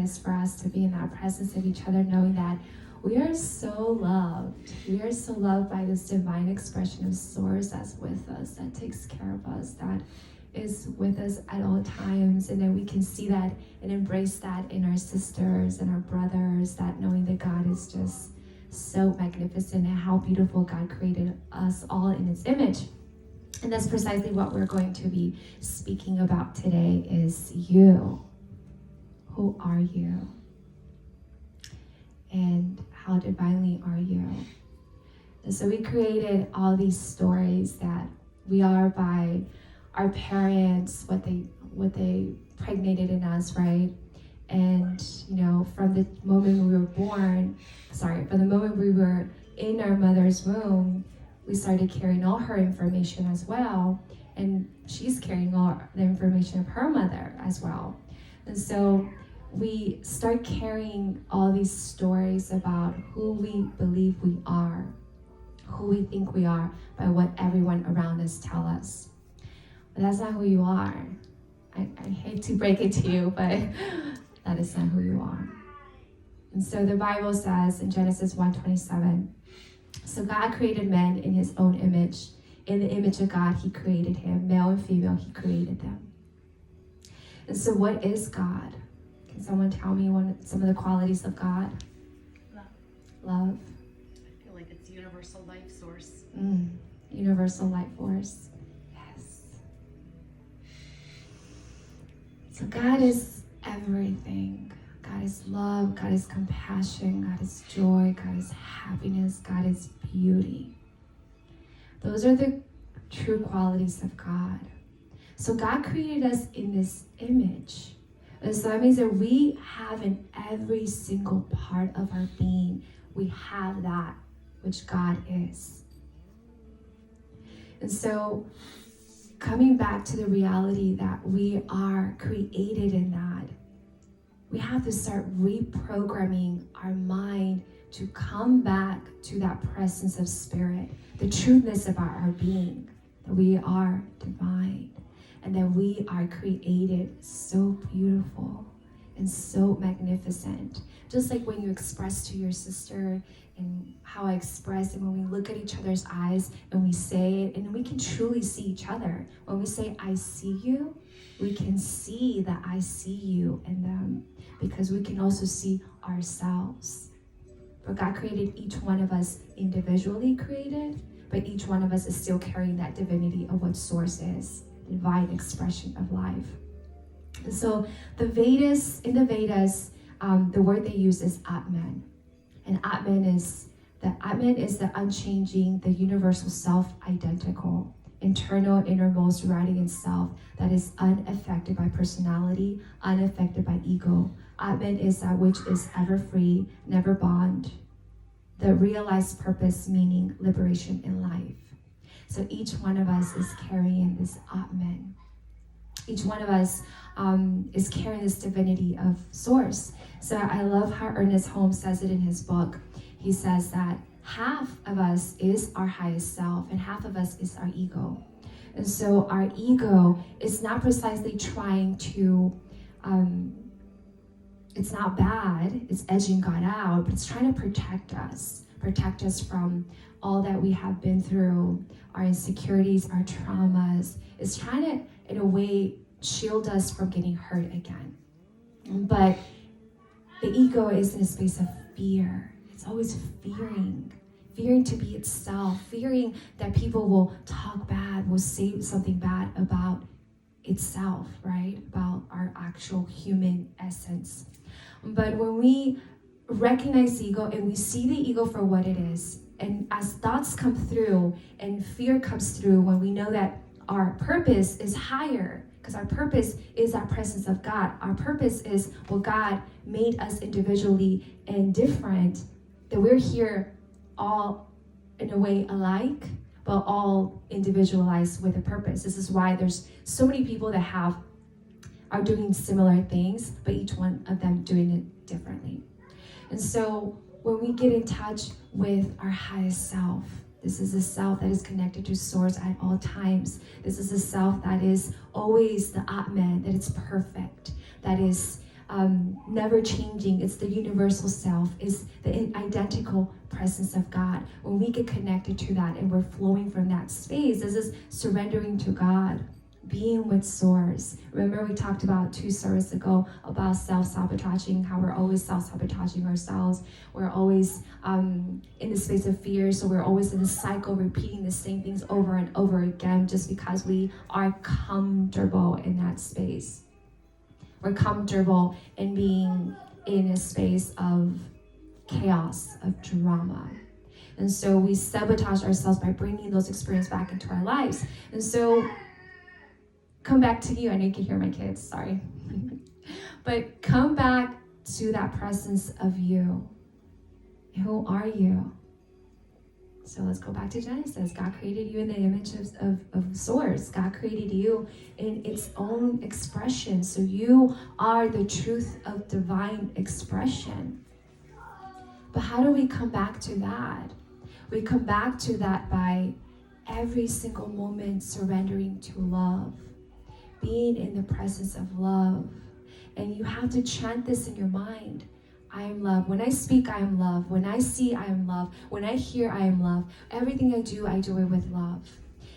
is for us to be in that presence of each other, knowing that we are so loved. We are so loved by this divine expression of source that's with us, that takes care of us, that is with us at all times. And then we can see that and embrace that in our sisters and our brothers, that knowing that God is just so magnificent and how beautiful God created us all in his image. And that's precisely what we're going to be speaking about today is you. Who are you? And how divinely are you? And so we created all these stories that we are by our parents, what they pregnated in us, right? And from the moment we were in our mother's womb, we started carrying all her information as well, and she's carrying all the information of her mother as well. And so we start carrying all these stories about who we believe we are, who we think we are, by what everyone around us tell us. But that's not who you are. I hate to break it to you, but that is not who you are. And so the Bible says in Genesis 1:27, so God created man in his own image. In the image of God, he created him. Male and female, he created them. And so what is God? Can someone tell me some of the qualities of God? Love. I feel like it's universal life source. Universal life force. Yes. So God is everything. God is love, God is compassion, God is joy, God is happiness, God is beauty. Those are the true qualities of God. So God created us in this image. And so that means that we have in every single part of our being, we have that which God is. And so coming back to the reality that we are created in that, we have to start reprogramming our mind to come back to that presence of spirit, the truthness about our being, that we are divine and that we are created so beautiful and so magnificent. Just like when you express to your sister and how I express, and when we look at each other's eyes and we say it, and we can truly see each other. When we say, I see you, we can see that I see you in them, because we can also see ourselves. But God created each one of us individually created, but each one of us is still carrying that divinity of what source is, divine expression of life. And so in the Vedas, the word they use is Atman. And Atman is the unchanging, the universal self-identical, internal, innermost, radiant self that is unaffected by personality, unaffected by ego. Atman is that which is ever free, never bond. The realized purpose, meaning liberation in life. So each one of us is carrying this Atman. Each one of us is carrying this divinity of source. So I love how Ernest Holmes says it in his book. He says that half of us is our highest self and half of us is our ego. And so our ego is not precisely trying to, it's not bad, it's edging God out, but it's trying to protect us from all that we have been through, our insecurities, our traumas. It's trying to, in a way, shield us from getting hurt again. But the ego is in a space of fear. It's always fearing to be itself, fearing that people will talk bad, will say something bad about itself, right? About our actual human essence. But when we recognize the ego and we see the ego for what it is, and as thoughts come through and fear comes through, when we know that our purpose is higher, because our purpose is that presence of God. Our purpose is what God made us individually and different, that we're here all in a way alike, but all individualized with a purpose. This is why there's so many people that are doing similar things, but each one of them doing it differently. And so when we get in touch with our highest self, this is a self that is connected to source at all times. This is a self that is always the Atman, that it's perfect, that is never changing. It's the universal self. It's the identical presence of God. When we get connected to that and we're flowing from that space, this is surrendering to God, being with Source. Remember we talked about 2 services ago about self-sabotaging, how we're always self-sabotaging ourselves. We're always in the space of fear, so we're always in the cycle, repeating the same things over and over again just because we are comfortable in that space. We're comfortable in being in a space of chaos, of drama. And so we sabotage ourselves by bringing those experiences back into our lives. And so come back to you. I know you can hear my kids, sorry. But come back to that presence of you. Who are you? So let's go back to Genesis. God created you in the image of Source. God created you in its own expression. So you are the truth of divine expression. But how do we come back to that? We come back to that by every single moment surrendering to love, being in the presence of love. And you have to chant this in your mind. I am love. When I speak, I am love. When I see, I am love. When I hear, I am love. Everything I do it with love.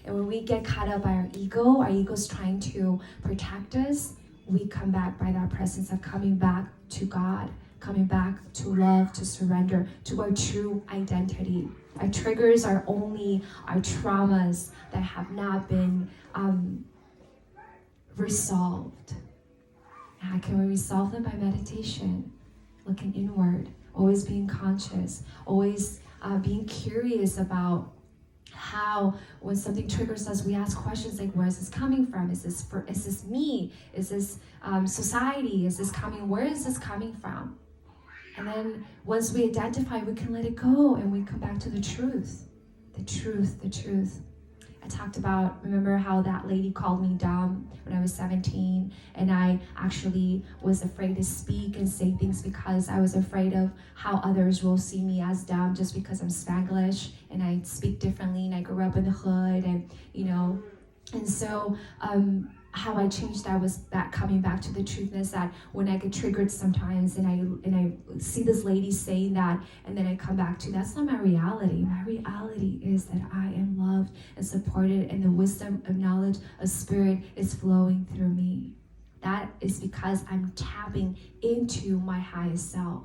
And when we get caught up by our ego's trying to protect us, we come back by that presence of coming back to God, coming back to love, to surrender, to our true identity. Our triggers are only our traumas that have not been resolved. How can we resolve them? By meditation, looking inward, always being conscious, always being curious about how, when something triggers us, we ask questions like, where is this coming from? Is this me? Is this society? Is this coming? Where is this coming from? And then once we identify, we can let it go and we come back to the truth. The truth. I talked about, remember how that lady called me dumb when I was 17, and I actually was afraid to speak and say things because I was afraid of how others will see me as dumb just because I'm Spanglish and I speak differently and I grew up in the hood and, and so how I changed that was that coming back to the truthness that when I get triggered sometimes and I see this lady saying that and then I come back to, that's not my reality. My reality is that I am loved and supported and the wisdom of knowledge of spirit is flowing through me. That is because I'm tapping into my highest self.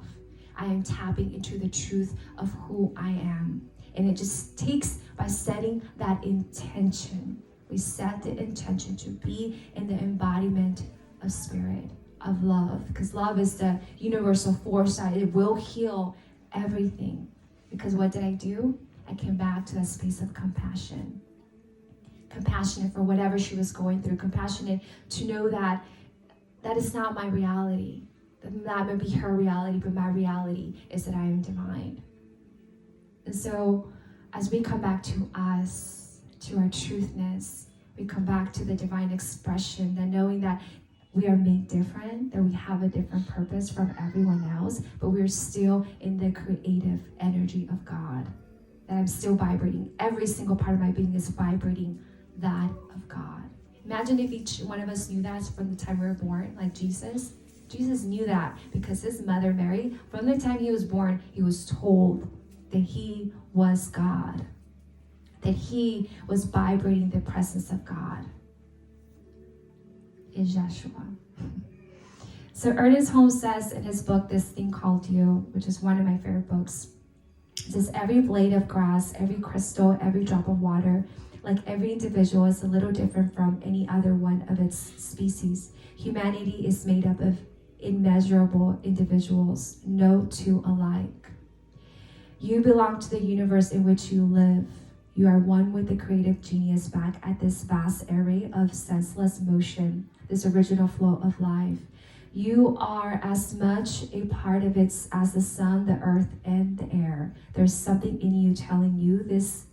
I am tapping into the truth of who I am. And it just takes by setting that intention. We set the intention to be in the embodiment of spirit, of love, because love is the universal force that it will heal everything. Because what did I do? I came back to that space of compassion. Compassionate for whatever she was going through. Compassionate to know that that is not my reality. That may be her reality, but my reality is that I am divine. And so as we come back to us, to our truthness, we come back to the divine expression, that knowing that we are made different, that we have a different purpose from everyone else, but we're still in the creative energy of God, that I'm still vibrating. Every single part of my being is vibrating that of God. Imagine if each one of us knew that from the time we were born, like Jesus. Jesus knew that because his mother Mary, from the time he was born, he was told that he was God, that he was vibrating the presence of God. Is Yeshua. So Ernest Holmes says in his book, This Thing Called You, which is one of my favorite books, it says, every blade of grass, every crystal, every drop of water, like every individual, is a little different from any other one of its species. Humanity is made up of immeasurable individuals, no two alike. You belong to the universe in which you live. You are one with the creative genius back at this vast array of senseless motion, this original flow of life. You are as much a part of it as the sun, the earth, and the air. There's something in you telling you this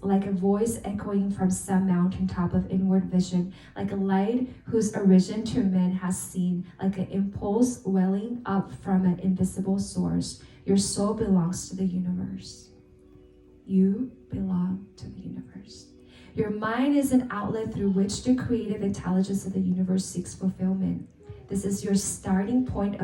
like a voice echoing from some mountaintop of inward vision, like a light whose origin to men has seen, like an impulse welling up from an invisible source. Your soul belongs to the universe. You belong to the universe. Your mind is an outlet through which the creative intelligence of the universe seeks fulfillment. This is your starting point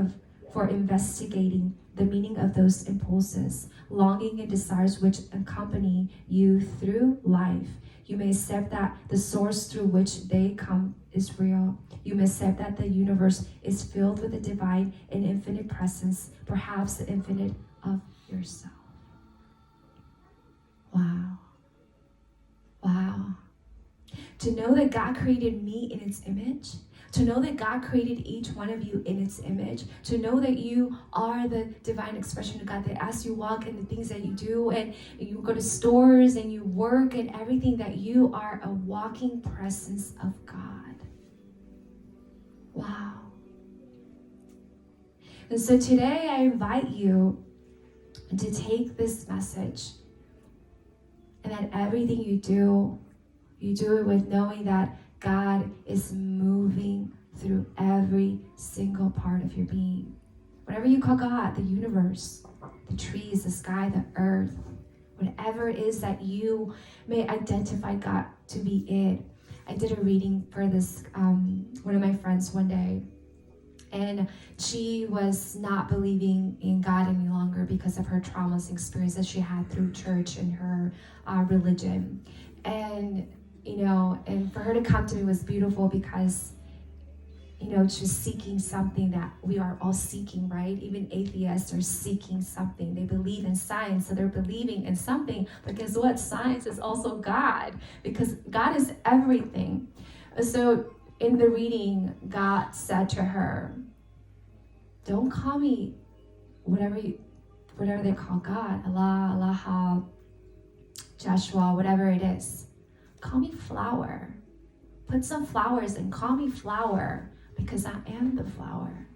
for investigating the meaning of those impulses, longing and desires which accompany you through life. You may accept that the source through which they come is real. You may accept that the universe is filled with the divine and infinite presence, perhaps the infinite of yourself. Wow. Wow. To know that God created me in its image, to know that God created each one of you in its image, to know that you are the divine expression of God, that as you walk in the things that you do and you go to stores and you work and everything, that you are a walking presence of God. Wow. And so today I invite you to take this message, and that everything you do it with knowing that God is moving through every single part of your being. Whatever you call God, the universe, the trees, the sky, the earth, whatever it is that you may identify God to be it. I did a reading for this, one of my friends one day, and she was not believing in God any longer because of her traumas and experiences she had through church and her religion. And and for her to come to me was beautiful because, she was seeking something that we are all seeking, right? Even atheists are seeking something. They believe in science, so they're believing in something. But guess what? Science is also God, because God is everything. So in the reading, God said to her, don't call me whatever they call God, Allah, Allah, Joshua, whatever it is. Call me flower. Put some flowers and call me flower, because I am the flower.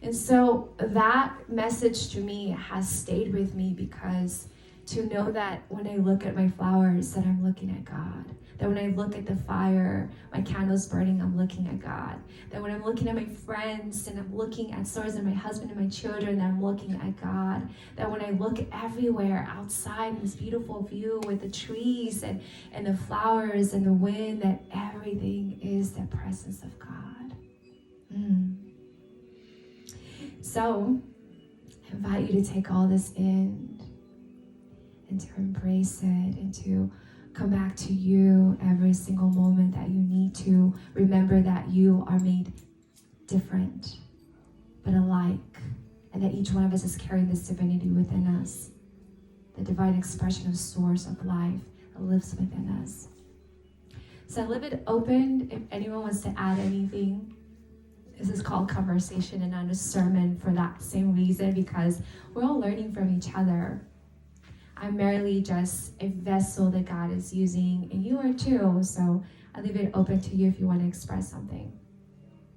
And so that message to me has stayed with me, because to know that when I look at my flowers, that I'm looking at God. That when I look at the fire, my candles burning, I'm looking at God. That when I'm looking at my friends and I'm looking at stars and my husband and my children, that I'm looking at God. That when I look everywhere outside in this beautiful view with the trees and the flowers and the wind, that everything is the presence of God. So I invite you to take all this in and to embrace it and to come back to you every single moment that you need to remember that you are made different but alike, and that each one of us is carrying this divinity within us, the divine expression of source of life that lives within us. So I leave it open if anyone wants to add anything. This is called conversation and not a sermon for that same reason, because we're all learning from each other. I'm merely just a vessel that God is using, and you are too. So I leave it open to you if you want to express something.